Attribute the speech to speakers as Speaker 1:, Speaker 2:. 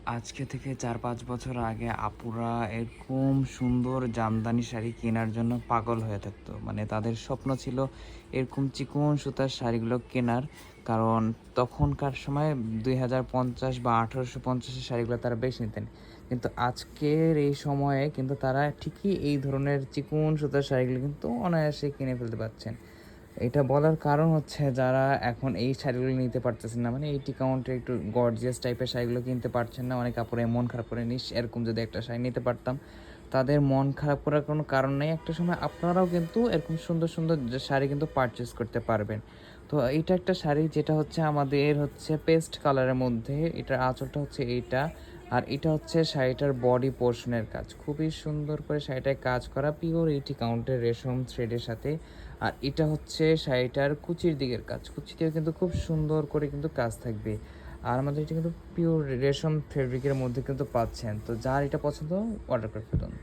Speaker 1: আজকে থেকে ৪-৫ বছর আগে আপুরা এরকম সুন্দর জামদানি শাড়ি কেনার জন্য পাগল হয়ে থাকতো। মানে তাদের স্বপ্ন ছিল এরকম চিকন সুতার শাড়িগুলো কেনার। কারণ তখনকার সময় ২০৫০ বা ১৮৫০ এর শাড়িগুলো তারা বেশি নিতেন। কিন্তু আজকের এই সময়ে কিন্তু তারা ঠিকই এই ধরনের চিকন সুতার শাড়িগুলো কিন্তু অনায়াসে কিনে ফেলতে পারছেন। এটা বলার কারণ হচ্ছে যারা এখন এই শাড়িগুলো নিতে পারতেছেন না, মানে এই টিকাউন্টের একটু গর্জিয়াস টাইপের শাড়িগুলো কিনতে পারছেন না। অনেক আপুরা মন খারাপ করে, "ইস! এরকম যদি একটা শাড়ি নিতে পারতাম।" তাদের মন খারাপ করার কোনো কারণ নেই। একটা সময় আপনারাও কিন্তু এরকম সুন্দর, সুন্দর শাড়ি কিন্তু পারচেজ করতে পারবেন। তো এইটা একটা শাড়ি যেটা হচ্ছে আমাদের হচ্ছে পেস্ট কালারের মধ্যে। এটার আঁচলটা হচ্ছে এইটা। আর এটা হচ্ছে শাড়িটার বডি পোরশনের কাজ। খুবই সুন্দর করে শাড়িটায় কাজ করা পিওর 80 কাউন্টের রেশম থ্রেডের সাথে। আর এটা হচ্ছে শাড়িটার কুচির দিকের কাজ। কুচিতেও কিন্তু খুব সুন্দর করে কিন্তু কাজ থাকবে। আর আমাদের এটা কিন্তু পিওর রেশম ফেব্রিকের মধ্যে কিন্তু পাচ্ছেন। তো যার এটা পছন্দ অর্ডার করে ফেলুন।